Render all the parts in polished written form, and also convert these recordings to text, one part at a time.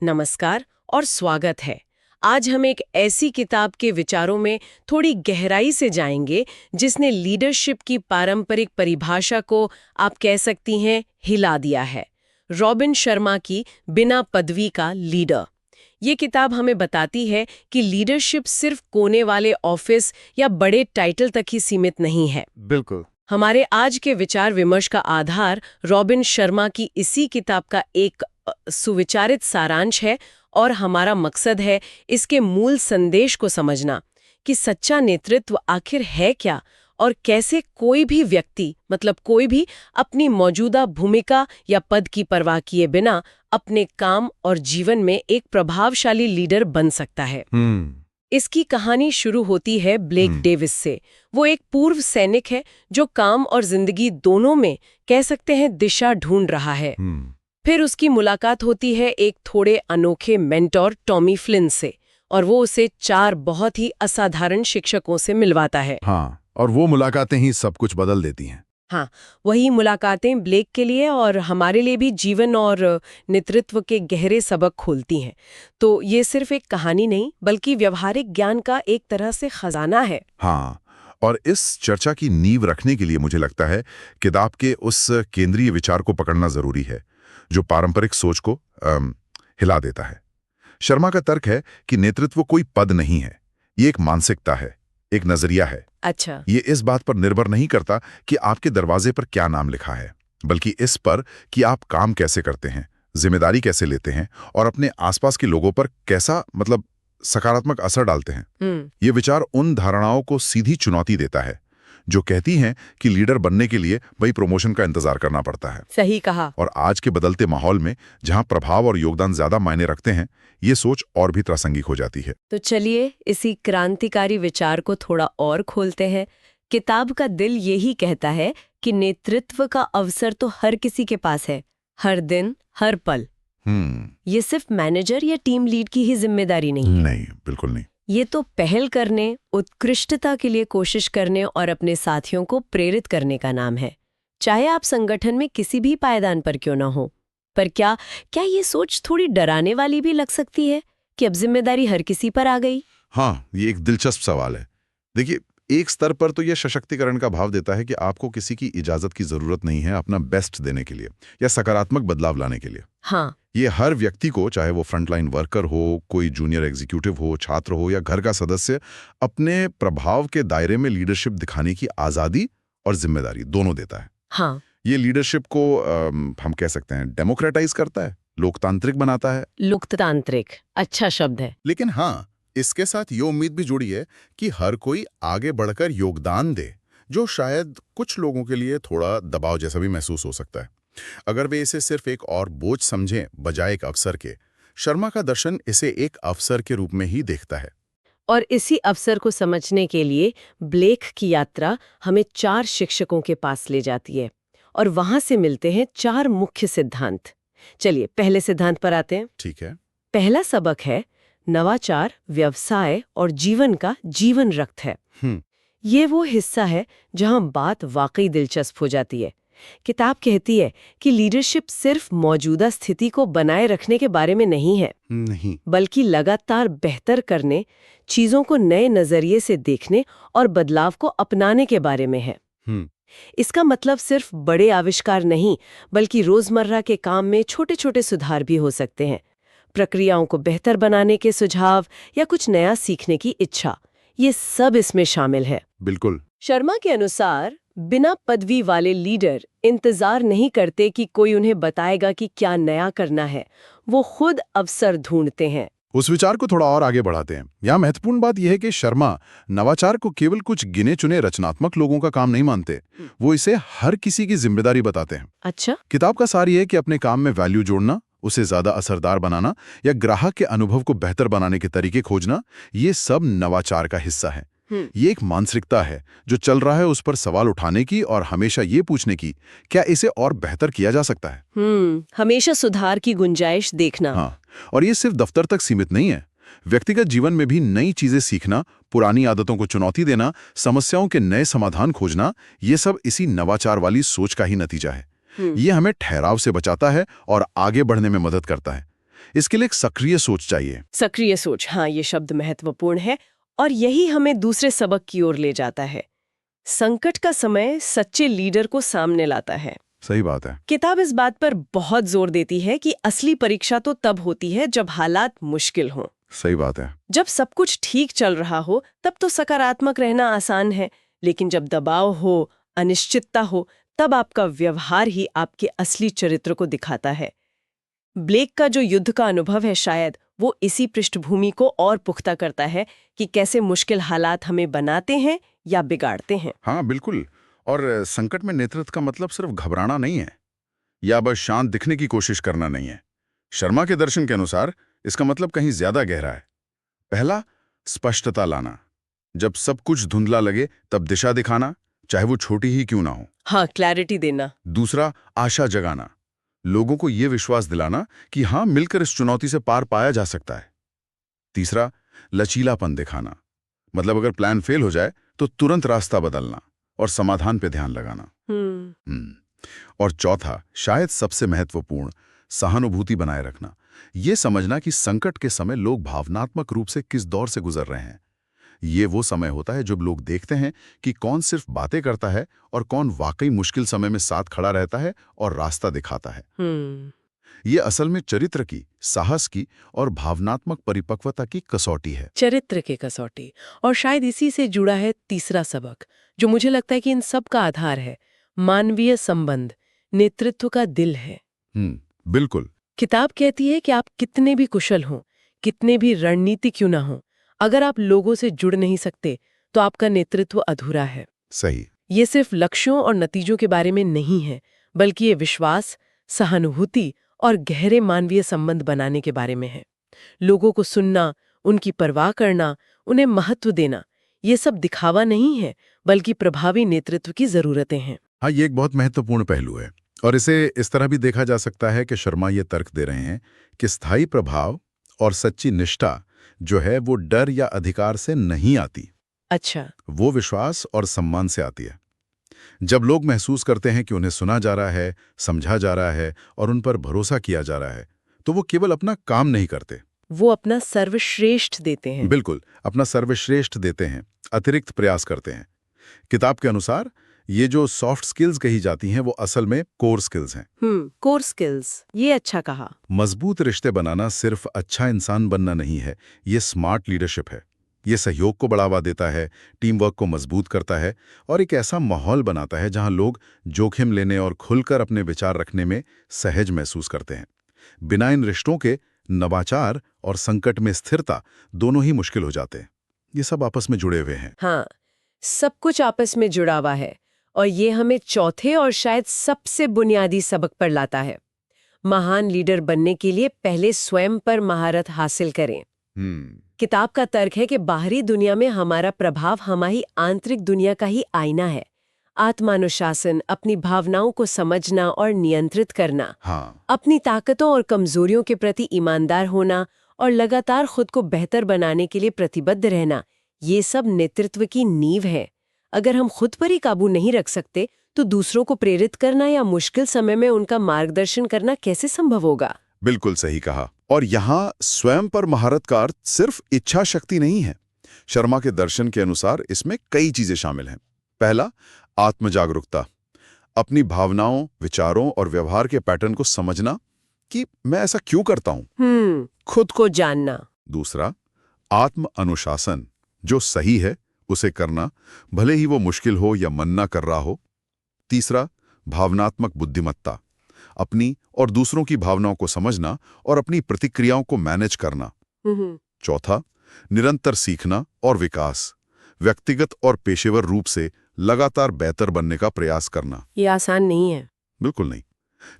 नमस्कार और स्वागत है। आज हम एक ऐसी किताब के विचारों में थोड़ी गहराई से जाएंगे जिसने लीडरशिप की पारंपरिक परिभाषा को आप कह सकती हैं हिला दिया है। रॉबिन शर्मा की बिना पदवी का लीडर। ये किताब हमें बताती है कि लीडरशिप सिर्फ कोने वाले ऑफिस या बड़े टाइटल तक ही सीमित नहीं है। बिल्कुल। हमारे आज के विचार विमर्श का आधार रॉबिन शर्मा की इसी किताब का एक सुविचारित सारांश है और हमारा मकसद है इसके मूल संदेश को समझना कि सच्चा नेतृत्व आखिर है क्या और कैसे कोई भी व्यक्ति मतलब कोई भी अपनी मौजूदा भूमिका या पद की परवाह किए बिना अपने काम और जीवन में एक प्रभावशाली लीडर बन सकता है। इसकी कहानी शुरू होती है ब्लेक डेविस से। वो एक पूर्व सैनिक है जो काम और जिंदगी दोनों में कह सकते हैं दिशा ढूंढ रहा है। फिर उसकी मुलाकात होती है एक थोड़े अनोखे मेंटोर टॉमी फ्लिन से और वो उसे 4 बहुत ही असाधारण शिक्षकों से मिलवाता है। हाँ, और वो मुलाकातें ही सब कुछ बदल देती हैं। हाँ, वही मुलाकातें ब्लेक के लिए और हमारे लिए भी जीवन और नेतृत्व के गहरे सबक खोलती हैं। तो ये सिर्फ एक कहानी नहीं बल्कि व्यवहारिक ज्ञान का एक तरह से खजाना है। हाँ, और इस चर्चा की नींव रखने के लिए मुझे लगता है किताब के उस केंद्रीय विचार को पकड़ना जरूरी है जो पारंपरिक सोच को हिला देता है। शर्मा का तर्क है कि नेतृत्व कोई पद नहीं है, ये एक मानसिकता है, एक नजरिया है। अच्छा। ये इस बात पर निर्भर नहीं करता कि आपके दरवाजे पर क्या नाम लिखा है, बल्कि इस पर कि आप काम कैसे करते हैं, जिम्मेदारी कैसे लेते हैं और अपने आसपास के लोगों पर कैसा सकारात्मक असर डालते हैं। ये विचार उन धारणाओं को सीधी चुनौती देता है जो कहती हैं कि लीडर बनने के लिए वही प्रमोशन का इंतजार करना पड़ता है। सही कहा। और आज के बदलते माहौल में जहां प्रभाव और योगदान ज्यादा मायने रखते हैं, ये सोच और भी प्रासंगिक हो जाती है। तो चलिए इसी क्रांतिकारी विचार को थोड़ा और खोलते हैं। किताब का दिल यही कहता है कि नेतृत्व का अवसर तो हर किसी के पास है, हर दिन, हर पल। ये सिर्फ मैनेजर या टीम लीड की ही जिम्मेदारी नहीं है। नहीं, बिल्कुल नहीं। ये तो पहल करने, उत्कृष्टता के लिए कोशिश करने और अपने साथियों को प्रेरित करने का नाम है, चाहे आप संगठन में किसी भी पायदान पर क्यों ना हो। पर क्या ये सोच थोड़ी डराने वाली भी लग सकती है कि अब जिम्मेदारी हर किसी पर आ गई? हाँ, ये एक दिलचस्प सवाल है। देखिए, एक स्तर पर तो यह सशक्तिकरण का भाव देता है कि आपको किसी की इजाजत की जरूरत नहीं है अपना बेस्ट देने के लिए या सकारात्मक बदलाव लाने के लिए। हाँ, ये हर व्यक्ति को, चाहे वो फ्रंटलाइन वर्कर हो, कोई जूनियर एग्जीक्यूटिव हो, छात्र हो या घर का सदस्य, अपने प्रभाव के दायरे में लीडरशिप दिखाने की आजादी और जिम्मेदारी दोनों देता है। हाँ, ये लीडरशिप को हम कह सकते हैं डेमोक्रेटाइज करता है, लोकतांत्रिक बनाता है। लोकतांत्रिक अच्छा शब्द है। लेकिन हाँ, इसके साथ ये उम्मीद भी जुड़ी है कि हर कोई आगे बढ़कर योगदान दे, जो शायद कुछ लोगों के लिए थोड़ा दबाव जैसा भी महसूस हो सकता है अगर वे इसे सिर्फ एक और बोझ समझें बजाय एक अवसर के। शर्मा का दर्शन इसे एक अवसर के रूप में ही देखता है। और इसी अवसर को समझने के लिए ब्लेक की यात्रा हमें 4 शिक्षकों के पास ले जाती है और वहां से मिलते हैं 4 मुख्य सिद्धांत। चलिए पहले सिद्धांत पर आते हैं। ठीक है। पहला सबक है नवाचार, व्यवसाय और जीवन का जीवन रक्त है। ये वो हिस्सा है जहां बात वाकई दिलचस्प हो जाती है। किताब कहती है कि लीडरशिप सिर्फ मौजूदा स्थिति को बनाए रखने के बारे में नहीं है, नहीं, बल्कि लगातार बेहतर करने, चीजों को नए नजरिए से देखने और बदलाव को अपनाने के बारे में है। इसका मतलब सिर्फ बड़े आविष्कार नहीं, बल्कि रोजमर्रा के काम में छोटे छोटे सुधार भी हो सकते हैं। प्रक्रियाओं को बेहतर बनाने के सुझाव या कुछ नया सीखने की इच्छा, ये सब इसमें शामिल है। बिल्कुल। शर्मा के अनुसार बिना पदवी वाले लीडर इंतजार नहीं करते कि कोई उन्हें बताएगा कि क्या नया करना है, वो खुद अवसर ढूंढते हैं। उस विचार को थोड़ा और आगे बढ़ाते हैं। यहाँ महत्वपूर्ण बात यह है कि शर्मा नवाचार को केवल कुछ गिने चुने रचनात्मक लोगों का काम नहीं मानते, वो इसे हर किसी की जिम्मेदारी बताते हैं। अच्छा। किताब का सार ये है कि अपने काम में वैल्यू जोड़ना, उसे ज्यादा असरदार बनाना या ग्राहक के अनुभव को बेहतर बनाने के तरीके खोजना, ये सब नवाचार का हिस्सा है। ये एक मानसिकता है जो चल रहा है उस पर सवाल उठाने की और हमेशा ये पूछने की, क्या इसे और बेहतर किया जा सकता है। हमेशा सुधार की गुंजाइश देखना। हाँ, और ये सिर्फ दफ्तर तक सीमित नहीं है। व्यक्तिगत जीवन में भी नई चीजें सीखना, पुरानी आदतों को चुनौती देना, समस्याओं के नए समाधान खोजना, ये सब इसी नवाचार वाली सोच का ही नतीजा है। ये हमें ठहराव से बचाता है और आगे बढ़ने में मदद करता है। इसके लिए एक सक्रिय सोच चाहिए। सक्रिय सोच, हाँ, ये शब्द महत्वपूर्ण है और यही हमें दूसरे सबक की ओर ले जाता है। संकट का समय सच्चे लीडर को सामने लाता है। सही बात है। किताब इस बात पर बहुत जोर देती है कि असली परीक्षा तो तब होती है जब हालात मुश्किल हों। सही बात है। जब सब कुछ ठीक चल रहा हो तब तो सकारात्मक रहना आसान है, लेकिन जब दबाव हो, अनिश्चितता हो, तब आपका व्यवहार ही आपके असली चरित्र को दिखाता है। ब्लेक का जो युद्ध का अनुभव है, शायद वो इसी पृष्ठभूमि को और पुख्ता करता है कि कैसे मुश्किल हालात हमें बनाते हैं या बिगाड़ते हैं। हाँ, बिल्कुल। और संकट में नेतृत्व का मतलब सिर्फ घबराना नहीं है या बस शांत दिखने की कोशिश करना नहीं है। शर्मा के दर्शन के अनुसार इसका मतलब कहीं ज्यादा गहरा है। पहला, स्पष्टता लाना। जब सब कुछ धुंधला लगे तब दिशा दिखाना, चाहे वो छोटी ही क्यों ना हो। हाँ, क्लैरिटी देना। दूसरा, आशा जगाना। लोगों को ये विश्वास दिलाना कि हाँ, मिलकर इस चुनौती से पार पाया जा सकता है। तीसरा, लचीलापन दिखाना। मतलब अगर प्लान फेल हो जाए तो तुरंत रास्ता बदलना और समाधान पे ध्यान लगाना। और चौथा, शायद सबसे महत्वपूर्ण, सहानुभूति बनाए रखना। ये समझना कि संकट के समय लोग भावनात्मक रूप से किस दौर से गुजर रहे हैं। ये वो समय होता है जब लोग देखते हैं कि कौन सिर्फ बातें करता है और कौन वाकई मुश्किल समय में साथ खड़ा रहता है और रास्ता दिखाता है। ये असल में चरित्र की, साहस की और भावनात्मक परिपक्वता की कसौटी है। चरित्र की कसौटी। और शायद इसी से जुड़ा है तीसरा सबक, जो मुझे लगता है कि इन सब का आधार है। मानवीय संबंध नेतृत्व का दिल है। बिल्कुल। किताब कहती है कि आप कितने भी कुशल हों, कितने भी रणनीति क्यों ना हो, अगर आप लोगों से जुड़ नहीं सकते तो आपका नेतृत्व अधूरा है। सही। ये सिर्फ लक्ष्यों और नतीजों के बारे में नहीं है, बल्कि ये विश्वास, सहानुभूति और गहरे मानवीय संबंध बनाने के बारे में है। लोगों को सुनना, उनकी परवाह करना, उन्हें महत्व देना, ये सब दिखावा नहीं है, बल्कि प्रभावी नेतृत्व की जरूरतें हैं। हाँ, ये एक बहुत महत्वपूर्ण पहलू है और इसे इस तरह भी देखा जा सकता है कि शर्मा ये तर्क दे रहे हैं कि स्थायी प्रभाव और सच्ची निष्ठा जो है वो डर या अधिकार से नहीं आती। अच्छा। वो विश्वास और सम्मान से आती है। जब लोग महसूस करते हैं कि उन्हें सुना जा रहा है, समझा जा रहा है और उन पर भरोसा किया जा रहा है, तो वो केवल अपना काम नहीं करते, वो अपना सर्वश्रेष्ठ देते हैं। बिल्कुल, अपना सर्वश्रेष्ठ देते हैं, अतिरिक्त प्रयास करते हैं। किताब के अनुसार ये जो सॉफ्ट स्किल्स कही जाती हैं वो असल में कोर स्किल्स हैं। कोर स्किल्स, ये अच्छा कहा। मजबूत रिश्ते बनाना सिर्फ अच्छा इंसान बनना नहीं है, ये स्मार्ट लीडरशिप है। ये सहयोग को बढ़ावा देता है, टीम वर्क को मजबूत करता है और एक ऐसा माहौल बनाता है जहां लोग जोखिम लेने और खुलकर अपने विचार रखने में सहज महसूस करते हैं। बिना इन रिश्तों के नवाचार और संकट में स्थिरता दोनों ही मुश्किल हो जाते हैं। ये सब आपस में जुड़े हुए हैं। हाँ, सब कुछ आपस में जुड़ा हुआ है और ये हमें चौथे और शायद सबसे बुनियादी सबक पर लाता है। महान लीडर बनने के लिए पहले स्वयं पर महारत हासिल करें। किताब का तर्क है कि बाहरी दुनिया में हमारा प्रभाव हमारी आंतरिक दुनिया का ही आईना है। आत्मानुशासन, अपनी भावनाओं को समझना और नियंत्रित करना, अपनी ताकतों और कमजोरियों के प्रति ईमानदार होना और लगातार खुद को बेहतर बनाने के लिए प्रतिबद्ध रहना, ये सब नेतृत्व की नींव है। अगर हम खुद पर ही काबू नहीं रख सकते तो दूसरों को प्रेरित करना या मुश्किल समय में उनका मार्गदर्शन करना कैसे संभव होगा? बिल्कुल सही कहा। और यहाँ स्वयं पर महारत का अर्थ सिर्फ इच्छा शक्ति नहीं है। शर्मा के दर्शन के अनुसार इसमें कई चीजें शामिल हैं। पहला, आत्मजागरूकता, अपनी भावनाओं, विचारों और व्यवहार के पैटर्न को समझना कि मैं ऐसा क्यों करता हूं। खुद को जानना। दूसरा, आत्म अनुशासन, जो सही है उसे करना, भले ही वो मुश्किल हो या मन ना कर रहा हो। तीसरा, भावनात्मक बुद्धिमत्ता, अपनी और दूसरों की भावनाओं को समझना और अपनी प्रतिक्रियाओं को मैनेज करना। चौथा, निरंतर सीखना और विकास, व्यक्तिगत और पेशेवर रूप से लगातार बेहतर बनने का प्रयास करना। ये आसान नहीं है। बिल्कुल नहीं,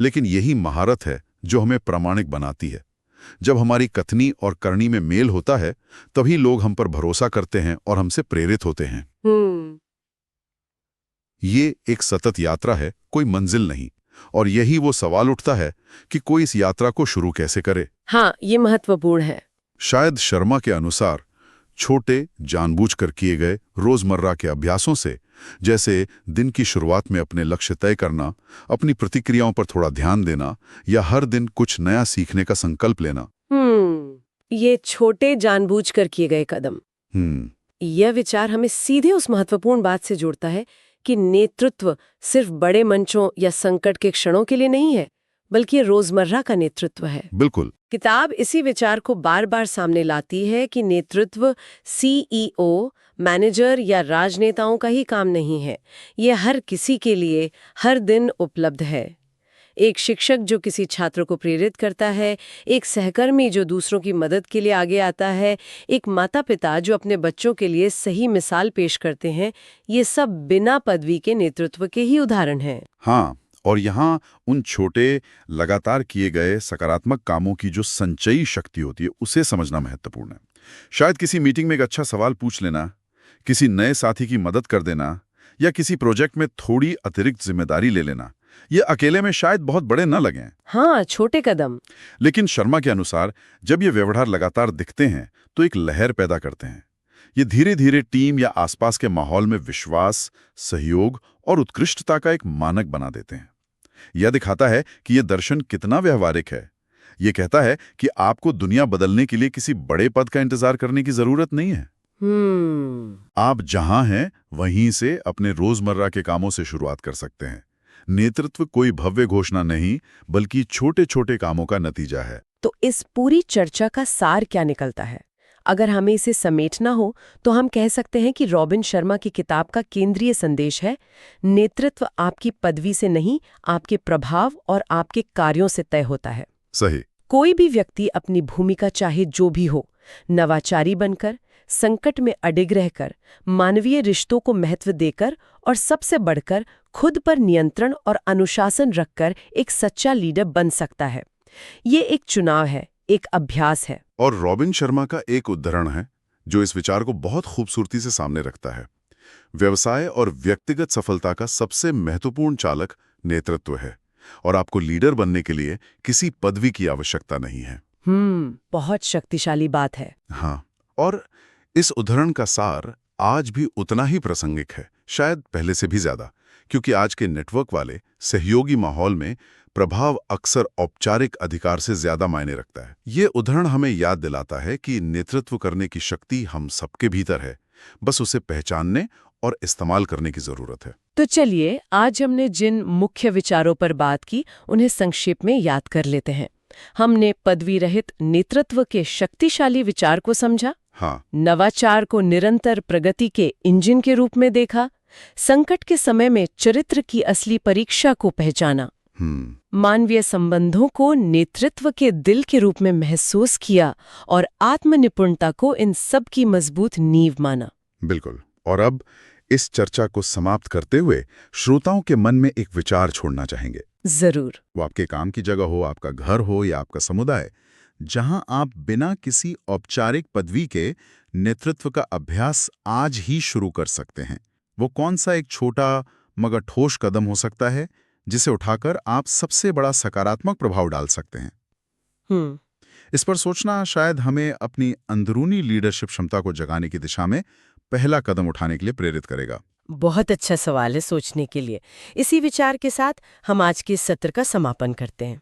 लेकिन यही महारत है जो हमें प्रामाणिक बनाती है। जब हमारी कथनी और करनी में मेल होता है तभी लोग हम पर भरोसा करते हैं और हमसे प्रेरित होते हैं। ये एक सतत यात्रा है, कोई मंजिल नहीं। और यही वो सवाल उठता है कि कोई इस यात्रा को शुरू कैसे करे। हाँ, ये महत्वपूर्ण है। शायद शर्मा के अनुसार छोटे, जानबूझकर किए गए रोजमर्रा के अभ्यासों से, जैसे दिन की शुरुआत में अपने लक्ष्य तय करना, अपनी प्रतिक्रियाओं पर थोड़ा ध्यान देना या हर दिन कुछ नया सीखने का संकल्प लेना, ये छोटे जानबूझकर किए गए कदम, यह विचार हमें सीधे उस महत्वपूर्ण बात से जोड़ता है कि नेतृत्व सिर्फ बड़े मंचों या संकट के क्षणों के लिए नहीं है, बल्कि ये रोजमर्रा का नेतृत्व है। बिल्कुल। किताब इसी विचार को बार बार सामने लाती है कि नेतृत्व सीईओ, मैनेजर या राजनेताओं का ही काम नहीं है। ये हर किसी के लिए हर दिन उपलब्ध है। एक शिक्षक जो किसी छात्र को प्रेरित करता है, एक सहकर्मी जो दूसरों की मदद के लिए आगे आता है, एक माता-पिता जो अपने बच्चों के लिए सही मिसाल पेश करते हैं, ये सब बिना पदवी के नेतृत्व के ही उदाहरण हैं। हाँ, और यहाँ उन छोटे लगातार किए गए सकारात्मक कामों की जो संचयी शक्ति होती है उसे समझना महत्वपूर्ण है। शायद किसी मीटिंग में एक अच्छा सवाल पूछ लेना, किसी नए साथी की मदद कर देना या किसी प्रोजेक्ट में थोड़ी अतिरिक्त जिम्मेदारी ले लेना, ये अकेले में शायद बहुत बड़े न लगें। हाँ, छोटे कदम। लेकिन शर्मा के अनुसार जब ये व्यवहार लगातार दिखते हैं तो एक लहर पैदा करते हैं। ये धीरे धीरे टीम या आसपास के माहौल में विश्वास, सहयोग और उत्कृष्टता का एक मानक बना देते हैं। यह दिखाता है कि यह दर्शन कितना व्यवहारिक है। ये कहता है कि आपको दुनिया बदलने के लिए किसी बड़े पद का इंतजार करने की जरूरत नहीं है। आप जहां हैं वहीं से अपने रोजमर्रा के कामों से शुरुआत कर सकते हैं। नेतृत्व कोई भव्य घोषणा नहीं, बल्कि छोटे छोटे कामों का नतीजा है। तो इस पूरी चर्चा का सार क्या निकलता है? अगर हमें इसे समेटना हो तो हम कह सकते हैं कि रॉबिन शर्मा की किताब का केंद्रीय संदेश है, नेतृत्व आपकी पदवी से नहीं, आपके प्रभाव और आपके कार्यों से तय होता है। सही। कोई भी व्यक्ति अपनी भूमिका चाहे जो भी हो, नवाचारी बनकर, संकट में अडिग रहकर, मानवीय रिश्तों को महत्व देकर और सबसे बढ़कर खुद पर नियंत्रण और अनुशासन रखकर एक सच्चा लीडर बन सकता है। ये एक चुनाव है, एक अभ्यास है। और रॉबिन शर्मा का एक उदाहरण है जो इस विचार को बहुत खूबसूरती से सामने रखता है। व्यवसाय और व्यक्तिगत सफलता का सबसे महत्वपूर्ण चालक नेतृत्व है और आपको लीडर बनने के लिए किसी पदवी की आवश्यकता नहीं है। बहुत शक्तिशाली बात है। हाँ, और इस उदाहरण का सार आज भी उतना ही प्रासंगिक है, शायद पहले से भी ज्यादा, क्योंकि आज के नेटवर्क वाले सहयोगी माहौल में प्रभाव अक्सर औपचारिक अधिकार से ज्यादा मायने रखता है। ये उदाहरण हमें याद दिलाता है कि नेतृत्व करने की शक्ति हम सबके भीतर है, बस उसे पहचानने और इस्तेमाल करने की जरूरत है। तो चलिए, आज हमने जिन मुख्य विचारों पर बात की उन्हें संक्षेप में याद कर लेते हैं। हमने पदवी रहित नेतृत्व के शक्तिशाली विचार को समझा, हाँ, नवाचार को निरंतर प्रगति के इंजन के रूप में देखा, संकट के समय में चरित्र की असली परीक्षा को पहचाना, मानवीय संबंधों को नेतृत्व के दिल के रूप में महसूस किया और आत्मनिपुणता को इन सब की मजबूत नींव माना। बिल्कुल। और अब इस चर्चा को समाप्त करते हुए श्रोताओं के मन में एक विचार छोड़ना चाहेंगे। जरूर। वो आपके काम की जगह हो, आपका घर हो या आपका समुदाय, जहां आप बिना किसी औपचारिक पदवी के नेतृत्व का अभ्यास आज ही शुरू कर सकते हैं। वो कौन सा एक छोटा मगर ठोस कदम हो सकता है जिसे उठाकर आप सबसे बड़ा सकारात्मक प्रभाव डाल सकते हैं। इस पर सोचना शायद हमें अपनी अंदरूनी लीडरशिप क्षमता को जगाने की दिशा में पहला कदम उठाने के लिए प्रेरित करेगा। बहुत अच्छा सवाल है सोचने के लिए। इसी विचार के साथ हम आज के इस सत्र का समापन करते हैं।